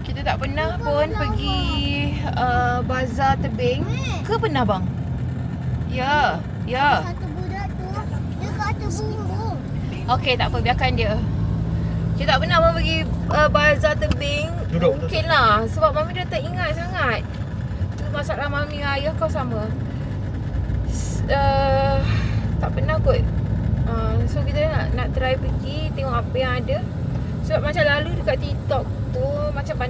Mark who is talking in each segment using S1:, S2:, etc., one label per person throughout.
S1: Kita tak pernah pun pergi bazar tebing. Ke pernah bang? Ya.
S2: Satu budak tu, dia kata bumbu.
S1: Okey, tak apa, biarkan dia. Kita tak pernah pun pergi bazar tebing. Mungkin lah sebab mami dah tak ingat sangat. Tu masalah mami dengan ayah kau sama. Tak pernah kot. So kita nak try pergi tengok apa yang ada. Sebab macam lalu dekat TikTok tu macam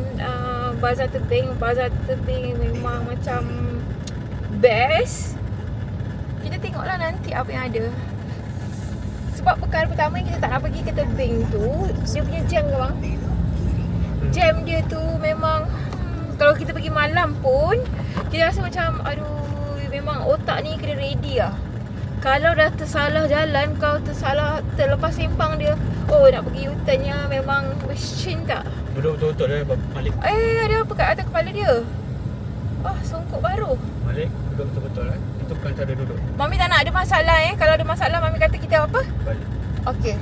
S1: bazar tebing memang macam best. Kita tengoklah nanti apa yang ada. Sebab perkara pertama yang kita tak nak pergi ke tebing tu, dia punya jam ke bang? Jam dia tu memang kalau kita pergi malam pun kita rasa macam aduh, memang otak ni kena ready lah. Kalau dah tersalah jalan, kau terlepas simpang dia, oh nak pergi hutannya memang mesin tak?
S3: Duduk betul-betul dia balik.
S1: Ada apa kat atas kepala dia? Songkok baru.
S3: Balik, duduk betul-betul Itu bukan cara duduk.
S1: Mami tak nak ada masalah Kalau ada masalah Mami kata kita apa?
S3: Balik.
S1: Okey.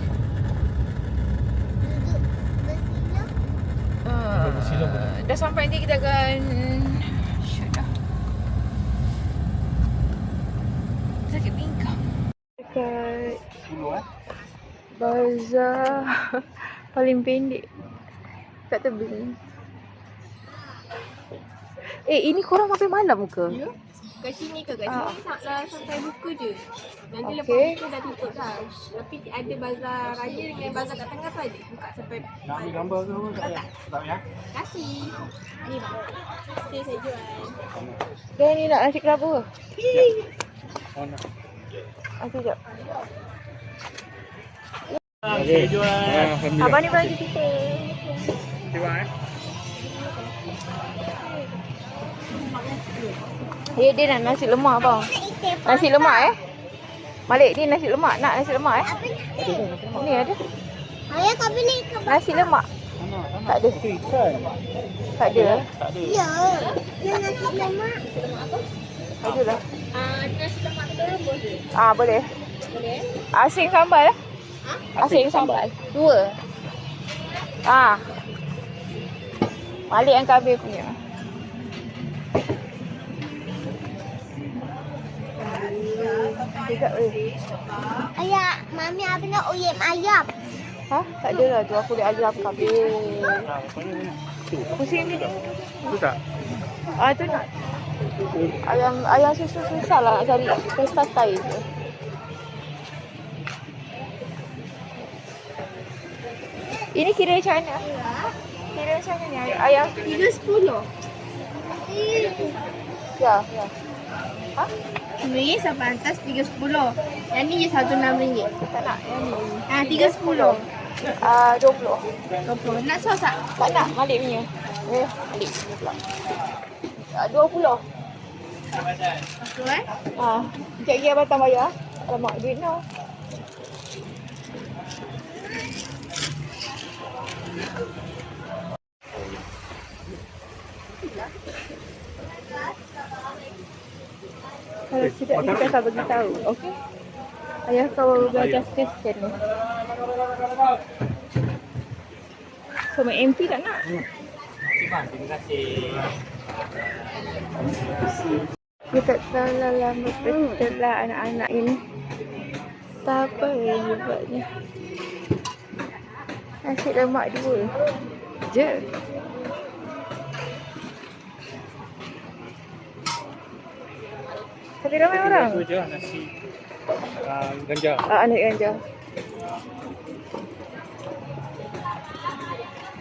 S2: Duduk bersilang.
S3: Bersilang pun.
S1: Dah sampai nanti kita akan shoot dah. Sakit pinggang. Dekat
S3: 10
S1: bazar paling pendek kat tebing. Ini korang sampai malam ke?
S4: Ya. Kat sini ke? Kat sini sampai buka je. Nanti lepas
S1: Okey.
S4: buka dah tutup dah. Tapi ada bazar raya dengan bazar kat tengah tu ada. Buka sampai
S3: Nak ambil gambar ke apa? Tak payah. Tak payah.
S4: kasih. Ni bang. Saya jual.
S1: Dah ni nak nasi kelapa ke?
S3: Oh nak.
S1: Sekejap.
S3: Saya jual.
S1: Abang ni bagi kita.
S3: Terima
S1: Dia nak nasi lemak bang. Nasi lemak Malik ni nasi lemak. Nak nasi lemak Ni ada.
S2: Ayah kau beli ke?
S1: Nasi lemak. Tak ada.
S3: Itu ikan.
S1: Tak ada.
S3: Tak ada.
S2: Ya. Yang nasi lemak.
S1: Tak ada lah.
S4: Nasi lemak tu boleh.
S1: Boleh.
S4: Boleh.
S1: Asing sambal lah. Asing sambal. 2. Malik yang kabel punya. Sekejap
S2: Ayah, Mami apa nak uyam ayam?
S1: Tak ada lah tu. Aku boleh ayam kabel. Pusing ni.
S3: Itu tak?
S1: Tu nak. Ayam susu susah lah nak cari. Pesta Thai tu. Ini kira macam mana? Kira macam mana ni? Ayam
S4: 3.10.
S1: Ya.
S4: RM1 sampai atas 3.10. Yang ni je RM1.6.
S1: Tak nak yang ni.
S4: 3.10.
S1: 20.
S4: 20. Nak sos tak?
S1: Tak nak Malik punya. Malik. 20.
S4: Betul
S1: Sekejap lagi abang datang bayar. Alamak, duit now. Kalau tidak kita akan beritahu, okey? Ayah kau belajar scan ni. Sama MP tak nak?
S3: Terima kasih.
S1: Kita tak lama betul lah anak-anak ini. Tak apa yang dia buat ni. Nasi lemak 2 je. Tapi ramai orang.
S3: Itu je lah nasi ganja.
S1: Anak ganja.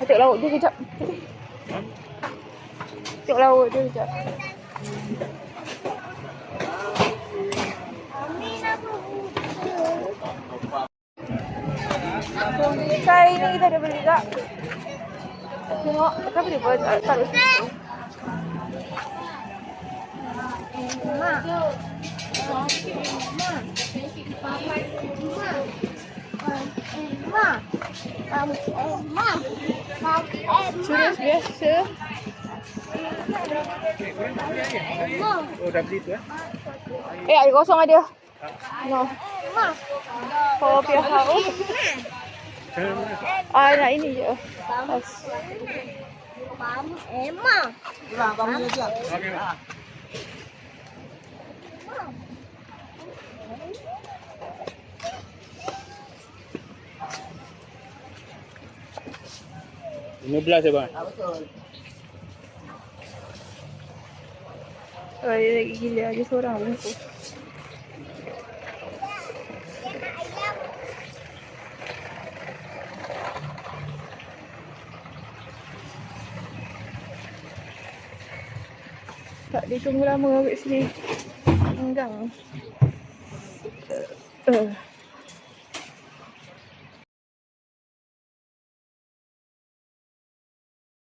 S1: Tengok lauk dia kejap. Tengok lauk dia kejap. Chai ni kita dah beli tak? Tengok, kenapa dia buat taruh situ? Serius biasa.
S3: Oh dah beli tu
S1: Air kosong ada. No. Kalau pihak haus. Nak ini je. Pas.
S2: Emma.
S3: Okey. RM15 ya bang?
S1: Oh, dia lagi gila dia seorang bungkus. Tak dia tunggu lama kat sini. Enggang.